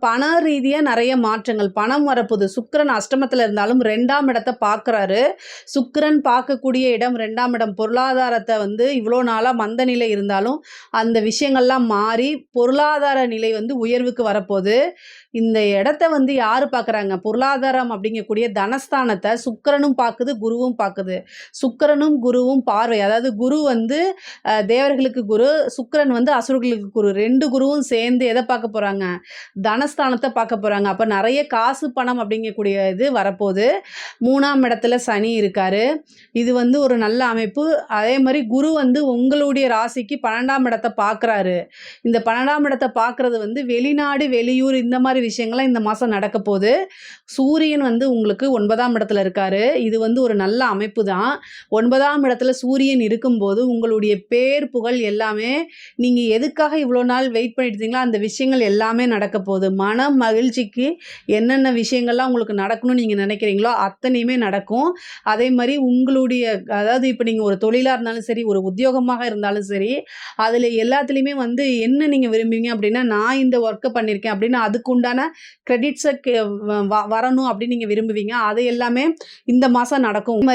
பண ரீதியாக நிறைய மாற்றங்கள், பணம் வரப்போகுது. சுக்கிரன் அஷ்டமத்தில் இருந்தாலும் 2ஆம் இடத்தை பார்க்குறாரு. சுக்கிரன் பார்க்கக்கூடிய இடம் 2ஆம் இடம். பொருளாதாரத்தை வந்து இவ்வளோ நாளாக மந்த நிலை இருந்தாலும் அந்த விஷயங்கள்லாம் மாறி பொருளாதார நிலை வந்து உயர்வுக்கு வரப்போகுது. இந்த இடத்த வந்து யார் பார்க்குறாங்க? பொருளாதாரம் அப்படிங்கக்கூடிய தனஸ்தானத்தை சுக்கிரனும் பார்க்குது, குருவும் பார்க்குது. சுக்கிரனும் குருவும் பார்வை, அதாவது குரு வந்து தேவர்களுக்கு குரு, சுக்கிரன் வந்து அசுரர்களுக்கு குரு. 2 குருவும் சேர்ந்து எதை பார்க்க போகிறாங்க? தனஸ்தானத்தை பார்க்க போகிறாங்க. அப்போ நிறைய காசு பணம் அப்படிங்கக்கூடிய இது வரப்போகுது. 3ஆம் இடத்துல சனி இருக்காரு. இது வந்து ஒரு நல்ல அமைப்பு. அதே மாதிரி குரு வந்து உங்களுடைய ராசிக்கு 12ஆம் இடத்தை பார்க்குறாரு. இந்த 12ஆம் இடத்தை பார்க்குறது வந்து வெளிநாடு, வெளியூர் இந்த மாதிரி விஷயங்கள்லாம் இந்த மாதம் நடக்க போகுது. சூரியன் வந்து உங்களுக்கு 9ஆம் இடத்துல இருக்காரு. இது வந்து ஒரு நல்ல அமைப்பு தான். 9ஆம் இடத்துல சூரியன் இருக்கும்போது உங்களுடைய பேர் புகழ் எல்லாமே நீங்கள் எதுக்காக இவ்வளோ நாள் வெயிட் பண்ணிட்டு இருந்தீங்களோ அந்த விஷயங்கள் எல்லாமே நடக்க போகுது. மன மகிழ்ச்சிக்கு என்னென்ன விஷயங்கள்லாம் உங்களுக்கு நடக்கணும்னு நீங்கள் நினைக்கிறீங்களோ அத்தனையுமே நடக்கும். அதே மாதிரி உங்களுடைய, அதாவது இப்போ நீங்கள் ஒரு தொழிலாக இருந்தாலும் சரி, ஒரு உத்தியோகமாக இருந்தாலும் சரி, அதில் எல்லாத்துலேயுமே வந்து என்ன நீங்கள் விரும்புவீங்க அப்படின்னா, நான் இந்த ஒர்க்கை பண்ணியிருக்கேன் அப்படின்னு அதுக்கு உண்டான கிரெடிட்ஸை வரணும் அப்படின்னு நீங்கள் விரும்புவீங்க. அது எல்லாமே இந்த மாதம் நடக்கும்.